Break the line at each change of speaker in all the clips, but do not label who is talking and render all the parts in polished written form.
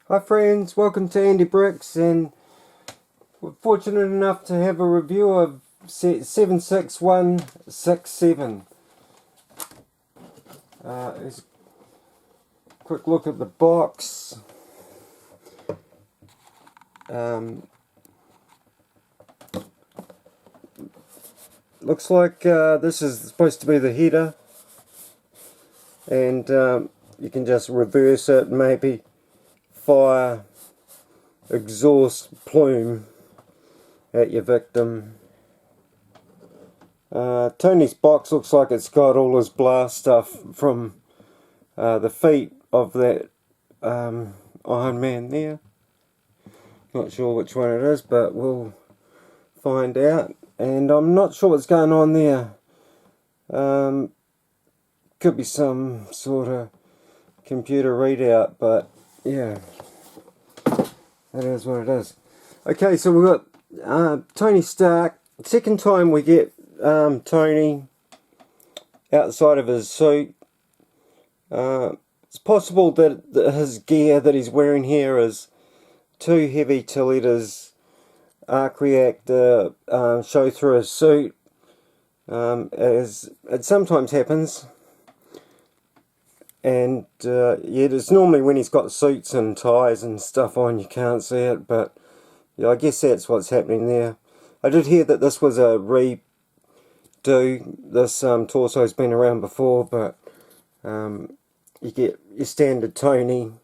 Hi friends, welcome to Andy Bricks, and we're fortunate enough to have a review of 76167. Here's a quick look at the box. Looks like this is supposed to be the header, and you can just reverse it and maybe fire exhaust plume at your victim. Tony's box looks like it's got all his blast stuff from the feet of that Iron Man there. Not sure which one it is, but we'll find out. And I'm not sure what's going on there. Could be some sort of computer readout, but yeah, that is what it is. Okay, so we've got Tony Stark. Second time we get Tony outside of his suit. It's possible that his gear that he's wearing here is too heavy to let his arc reactor show through his suit, as it sometimes happens. And yeah, it's normally when he's got suits and ties and stuff on you can't see it, but yeah, I guess that's what's happening there. I did hear that this was a redo. This torso's been around before, but you get your standard Tony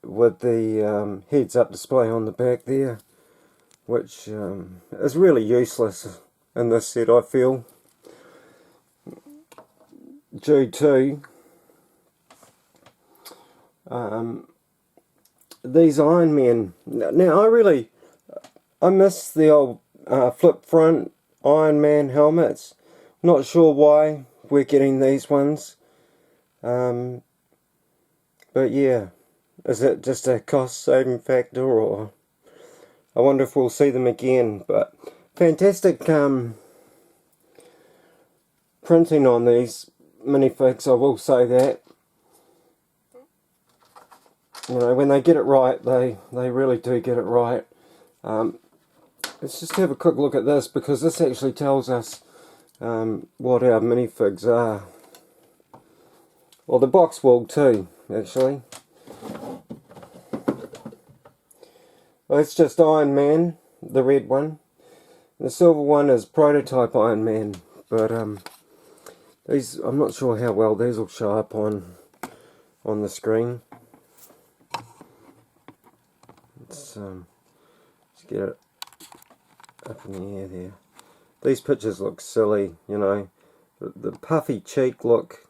with the heads-up display on the back there, which is really useless in this set, I feel, due to these Iron Men. Now I miss the old flip front Iron Man helmets. Not sure why we're getting these ones, but yeah, is it just a cost saving factor, or I wonder if we'll see them again? But fantastic printing on these minifigs, I will say that. You know, when they get it right, they really do get it right. Let's just have a quick look at this, because this actually tells us what our minifigs are. Well, the box will too, actually. Well, it's just Iron Man, the red one. The silver one is prototype Iron Man, but these, I'm not sure how well these will show up on the screen. Let's get it up in the air there. These pictures look silly, you know. The puffy cheek look.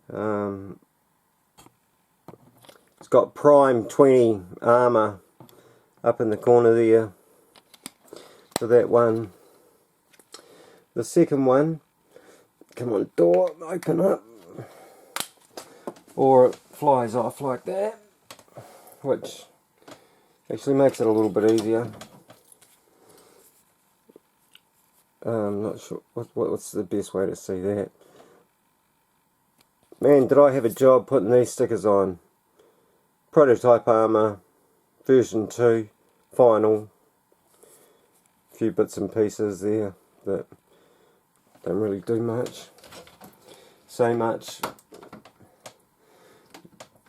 It's got Prime 20 armour up in the corner there for that one. The second one, come on, door, open up, or it flies off like that, which actually makes it a little bit easier. I'm not sure what's the best way to see that. Man, did I have a job putting these stickers on. Prototype armour, version 2, final. A few bits and pieces there that don't really do much. So much.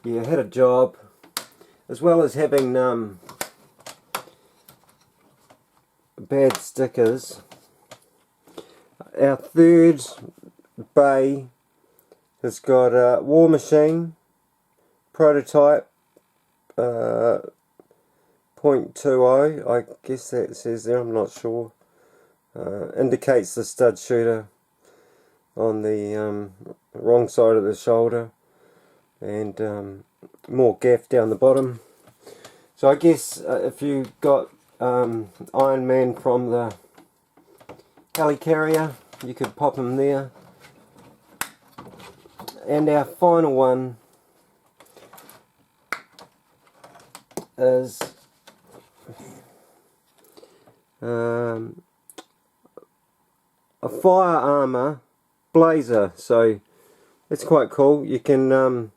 Yeah, I had a job, as well as having bad stickers. Our third bay has got a War Machine prototype 0.20, I guess that says there, I'm not sure. Indicates the stud shooter on the wrong side of the shoulder, and more gaff down the bottom. So I guess if you got Iron Man from the helicarrier, you could pop him there. And our final one is a fire armor blazer, so it's quite cool. You can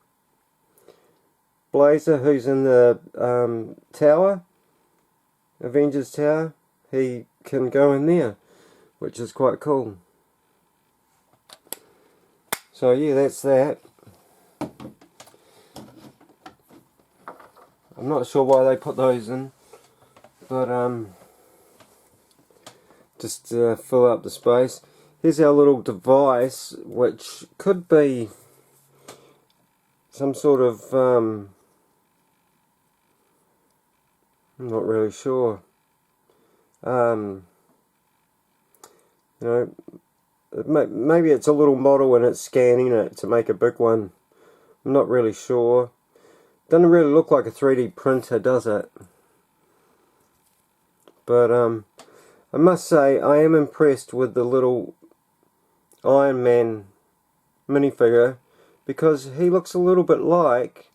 Blazer, who's in the tower, Avengers Tower, he can go in there, which is quite cool. So yeah, that's that. I'm not sure why they put those in, but just to fill up the space. Here's our little device, which could be some sort of, I'm not really sure. You know, maybe it's a little model and it's scanning it to make a big one. I'm not really sure. Doesn't really look like a 3D printer, does it? But I must say I am impressed with the little Iron Man minifigure, because he looks a little bit like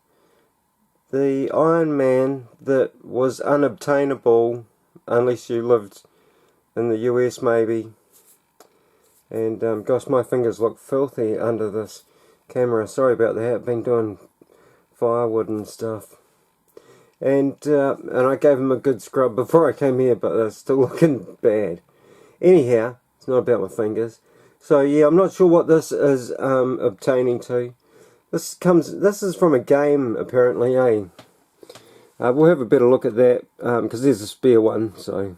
the Iron Man that was unobtainable unless you lived in the US maybe. And gosh, my fingers look filthy under this camera. Sorry about that. I've been doing firewood and stuff. And I gave him a good scrub before I came here, but they're still looking bad. Anyhow, it's not about my fingers. So yeah, I'm not sure what this is obtaining to. This is from a game apparently, eh? We'll have a better look at that because there's a spare one. So,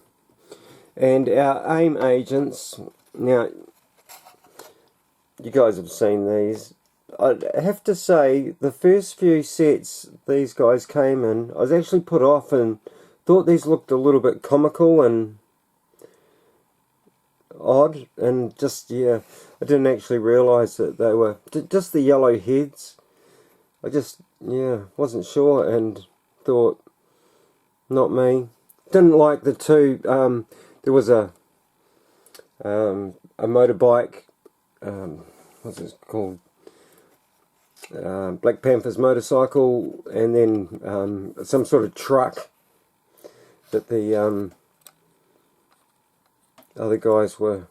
and our AIM agents. Now, you guys have seen these. I have to say, the first few sets these guys came in, I was actually put off and thought these looked a little bit comical and odd, and just, yeah, I didn't actually realise that they were just the yellow heads. I just, yeah, wasn't sure and thought, not me. Didn't like the two, there was a motorbike, what's it called? Black Panther's motorcycle, and then some sort of truck that the other guys were.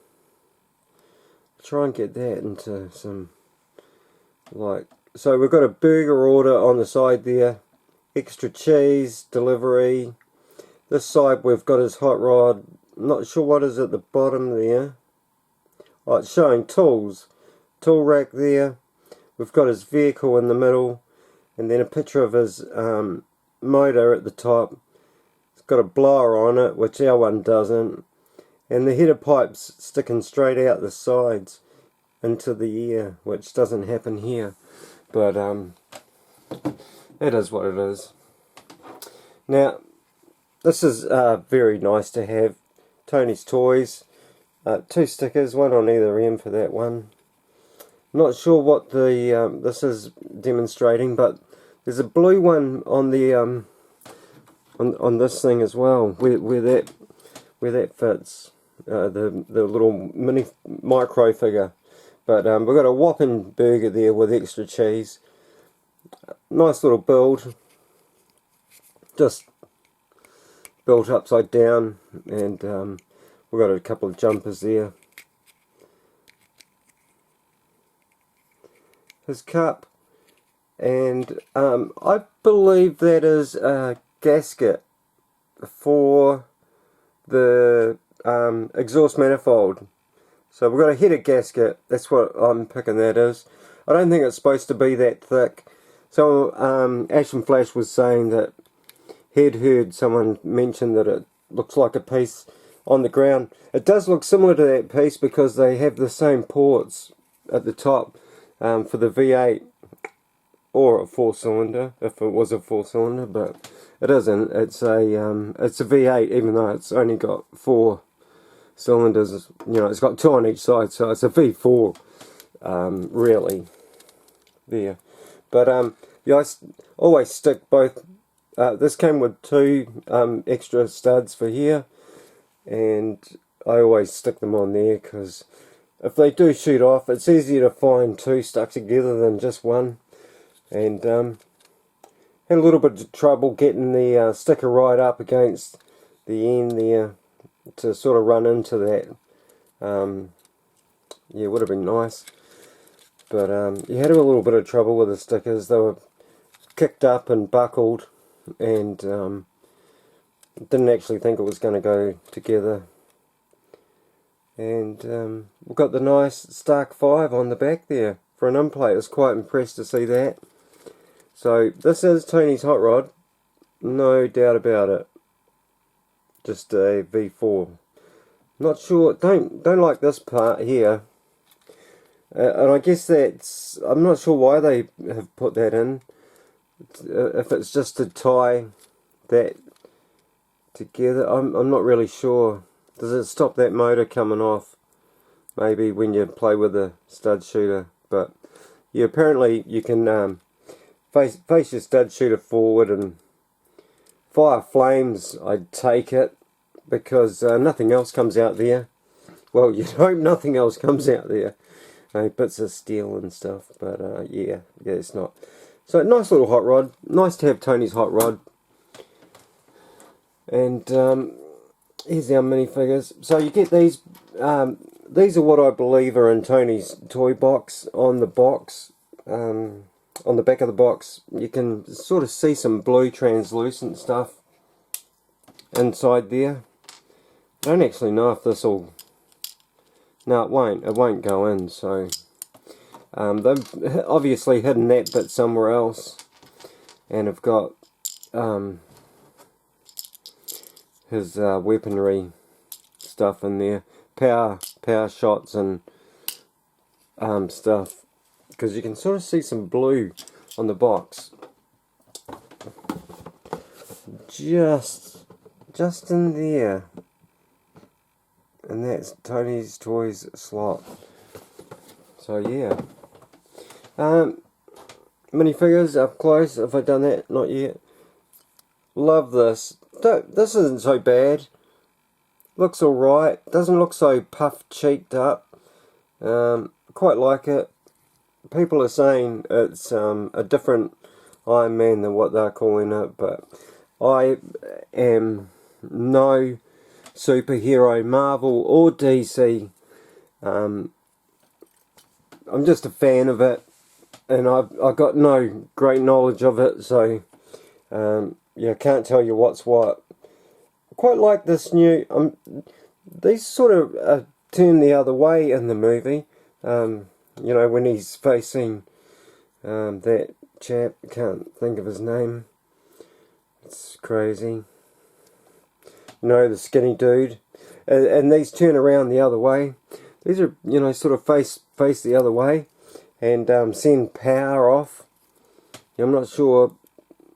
Try and get that into some, like, so we've got a burger order on the side there, extra cheese delivery. This side we've got his hot rod. Not sure what is at the bottom there. Oh, it's showing tools, tool rack there. We've got his vehicle in the middle, and then a picture of his motor at the top. It's got a blower on it, which our one doesn't, and the header pipes sticking straight out the sides into the air, which doesn't happen here, but it is what it is. Now, this is very nice to have. Tony's Toys, 2 stickers, one on either end for that one. Not sure what the this is demonstrating, but there's a blue one on the on this thing as well, where that fits, the little micro figure. But we've got a whopping burger there with extra cheese. Nice little build, just built upside down, and we've got a couple of jumpers there. His cup, and I believe that is a gasket for the exhaust manifold. So we've got a header gasket, that's what I'm picking that is. I don't think it's supposed to be that thick. So Action Flash was saying that he'd heard someone mention that it looks like a piece on the ground. It does look similar to that piece because they have the same ports at the top. For the V8 or a 4-cylinder, if it was a 4-cylinder, but it isn't. It's a V8, even though it's only got 4 cylinders. You know, it's got 2 on each side, so it's a V4, really. There, but yeah, I always stick both. This came with 2 extra studs for here, and I always stick them on there because if they do shoot off, it's easier to find 2 stuck together than just one. And had a little bit of trouble getting the sticker right up against the end there to sort of run into that. Yeah, would have been nice. But you had a little bit of trouble with the stickers. They were kicked up and buckled, and didn't actually think it was going to go together. And we've got the nice Stark 5 on the back there for an in-plate. I was quite impressed to see that. So this is Tony's hot rod, no doubt about it. Just a V4. Not sure, don't like this part here. And I guess that's, I'm not sure why they have put that in. If it's just to tie that together, I'm not really sure. Does it stop that motor coming off? Maybe when you play with a stud shooter. But yeah, apparently you can face your stud shooter forward and fire flames, I'd take it, because nothing else comes out there. Well, you'd hope nothing else comes out there. Bits of steel and stuff, but yeah, it's not. So nice little hot rod. Nice to have Tony's hot rod. And here's our minifigures. So you get these. These are what I believe are in Tony's toy box. On the box, on the back of the box, you can sort of see some blue translucent stuff inside there. I don't actually know if this will. No, it won't. It won't go in. So they've obviously hidden that bit somewhere else, and have got his weaponry stuff in there, power shots and stuff, because you can sort of see some blue on the box, just in there. And that's Tony's Toys slot. So yeah. Minifigures up close. Have I done that? Not yet. Love this. This isn't so bad. Looks alright. Doesn't look so puff cheeked up. Quite like it. People are saying it's a different Iron Man than what they're calling it, but I am no superhero, Marvel or DC. I'm just a fan of it, and I've got no great knowledge of it, so yeah, I can't tell you what's what. I quite like this new. These sort of turn the other way in the movie. You know, when he's facing that chap, I can't think of his name. It's crazy. You know, the skinny dude, and these turn around the other way. These are, you know, sort of face the other way, and send power off. I'm not sure.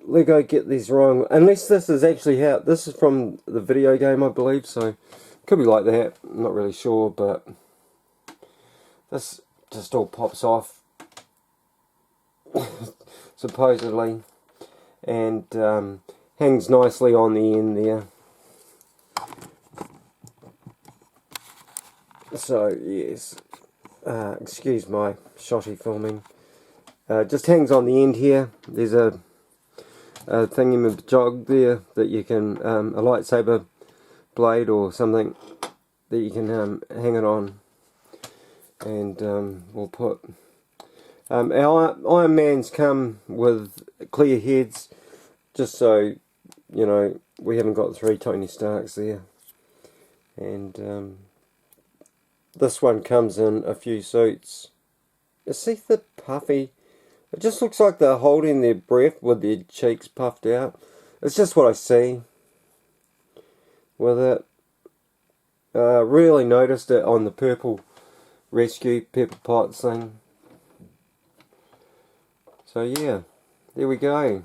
Lego get these wrong, unless this is actually how. This is from the video game, I believe. So could be like that. I'm not really sure, but this just all pops off, supposedly, and hangs nicely on the end there. So yes, excuse my shoddy filming. Just hangs on the end here. There's a thingy-majog there that you can, a lightsaber blade or something that you can hang it on. And we'll put our Iron Mans come with clear heads, just so you know we haven't got 3 Tony Starks there. And this one comes in a few suits. You see the puffy? It just looks like they're holding their breath with their cheeks puffed out. It's just what I see with it. Really noticed it on the purple rescue pepper pots thing. So yeah, there we go.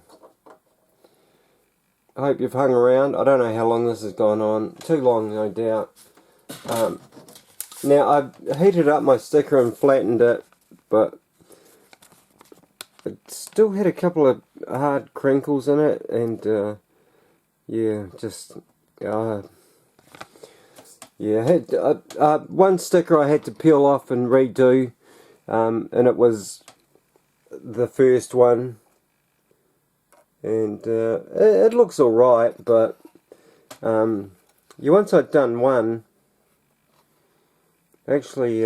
I hope you've hung around. I don't know how long this has gone on. Too long, no doubt. Now, I've heated up my sticker and flattened it, but it still had a couple of hard crinkles in it, and yeah, just yeah, I had one sticker I had to peel off and redo, and it was the first one, and it looks alright, but once I'd done one, actually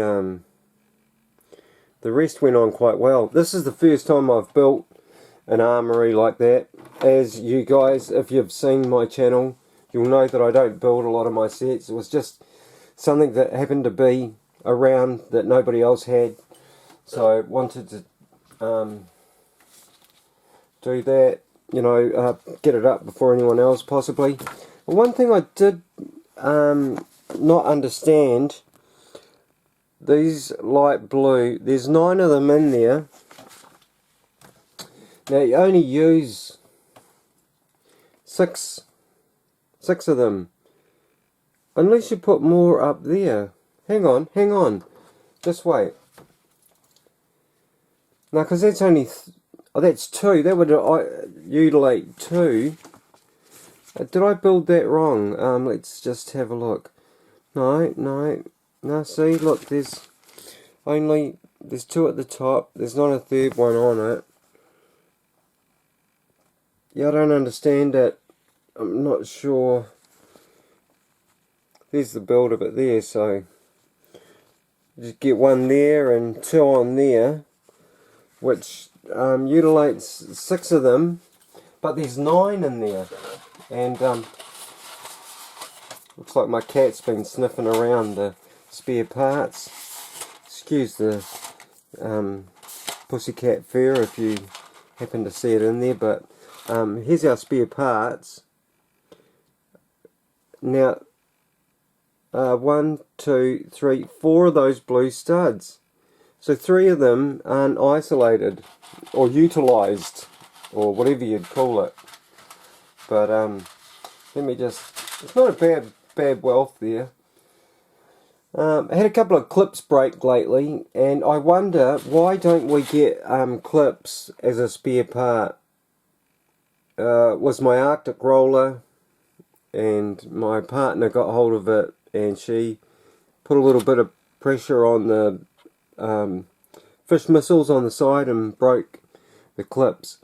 the rest went on quite well. This is the first time I've built an Armory like that. As you guys, if you've seen my channel, you'll know that I don't build a lot of my sets. It was just something that happened to be around that nobody else had, so I wanted to do that, you know, get it up before anyone else possibly. One thing I did not understand, these light blue, there's 9 of them in there. Now you only use six of them, unless you put more up there. Hang on, just wait. Now, because that's only, oh, that's 2, that would utilate 2. Did I build that wrong? Let's just have a look. No, see, look, there's 2 at the top, there's not a third one on it. Yeah, I don't understand it. I'm not sure. There's the build of it there, so just get 1 there and 2 on there, which utilises 6 of them, but there's 9 in there. And looks like my cat's been sniffing around the spare parts. Excuse the pussycat fur if you happen to see it in there, but here's our spare parts. Now, 1, 2, 3, 4 of those blue studs. So 3 of them aren't isolated or utilised, or whatever you'd call it. But let me just, it's not a bad wealth there. I had a couple of clips break lately, and I wonder why don't we get clips as a spare part. Was my Arctic roller, and my partner got hold of it, and she put a little bit of pressure on the fish missiles on the side and broke the clips.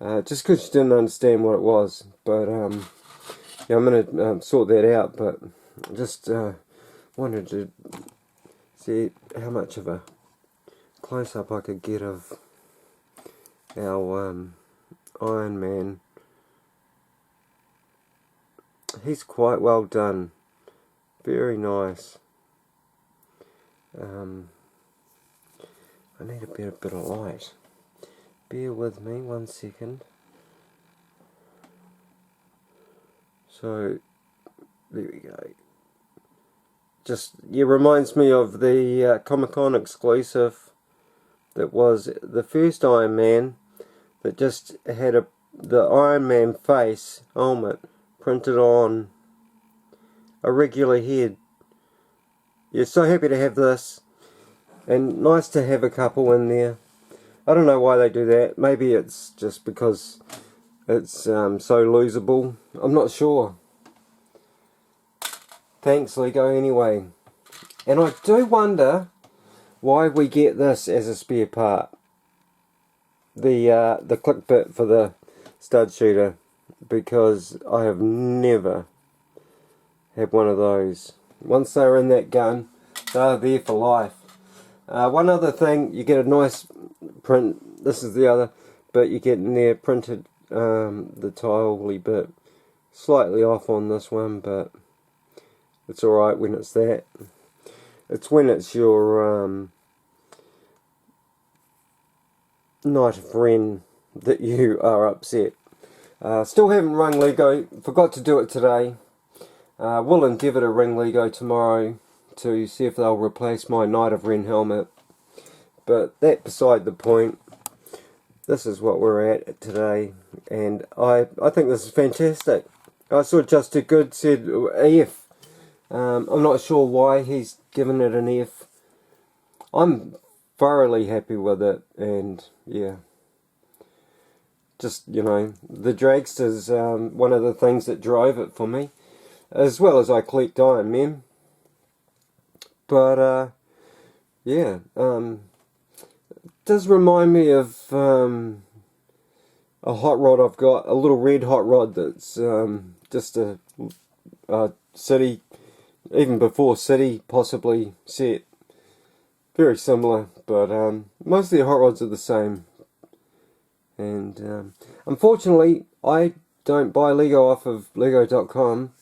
Just because she didn't understand what it was. But yeah, I'm going to sort that out, but just wanted to see how much of a close-up I could get of our Iron Man. He's quite well done, very nice. I need a bit of light. Bear with me 1 second. So there we go. Just, yeah, reminds me of the Comic-Con exclusive that was the first Iron Man, that just had the Iron Man face helmet printed on a regular head. You're so happy to have this, and nice to have a couple in there. I don't know why they do that. Maybe it's just because it's so losable. I'm not sure. Thanks, Lego, anyway. And I do wonder why we get this as a spare part. The click bit for the stud shooter, because I have never had one of those. Once they're in that gun, they're there for life. One other thing, you get a nice print. This is the other bit you get in there, printed the tiley bit. Slightly off on this one, but it's alright when it's that. It's when it's your Knight of Ren that you are upset. Still haven't rung Lego, forgot to do it today. Will endeavour to ring Lego tomorrow to see if they'll replace my Knight of Ren helmet. But that beside the point. This is what we're at today, and I think this is fantastic. I saw Just Too Good said F. I'm not sure why he's given it an F. I'm thoroughly happy with it, and yeah. Just, you know, the dragster's one of the things that drove it for me, as well as I collect Iron Men. But yeah, does remind me of a hot rod I've got, a little red hot rod that's just a city, even before city possibly set. Very similar, but most of the hot rods are the same. And unfortunately, I don't buy Lego off of Lego.com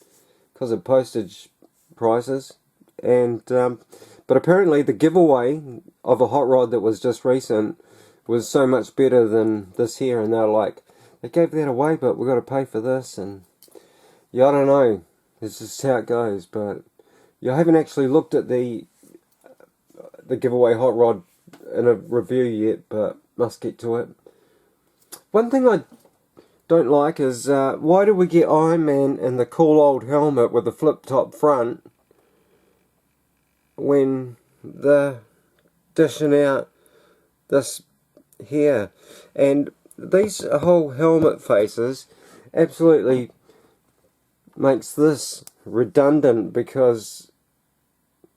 because of postage prices. And but apparently the giveaway of a hot rod that was just recent was so much better than this here, and they're like, they gave that away, but we've got to pay for this, and yeah, I don't know. It's just how it goes. But yeah, I haven't actually looked at the giveaway hot rod in a review yet, but must get to it. One thing I don't like is why do we get Iron Man and the cool old helmet with the flip top front when they're dishing out this here? And these whole helmet faces absolutely makes this redundant, because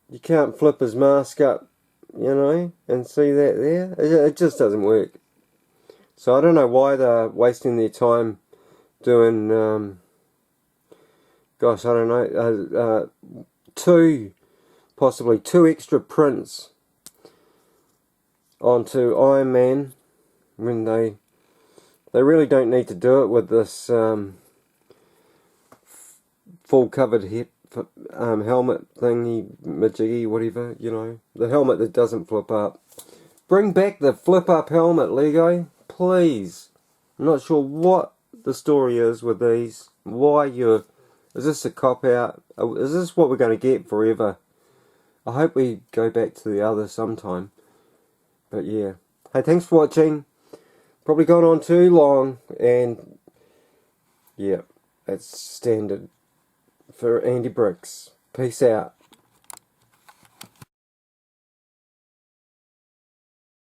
you can't flip his mask up, you know, and see that there. It just doesn't work. So I don't know why they're wasting their time doing, gosh, I don't know, possibly two extra prints onto Iron Man when they really don't need to do it with this full covered head helmet thingy majiggy, whatever, you know, the helmet that doesn't flip up. Bring back the flip up helmet, Lego, please. I'm not sure what the story is with these. Why is this a cop out? Is this what we're going to get forever? I hope we go back to the other sometime. But yeah. Hey, thanks for watching. Probably gone on too long, and yeah, it's standard for Andy Bricks. Peace out.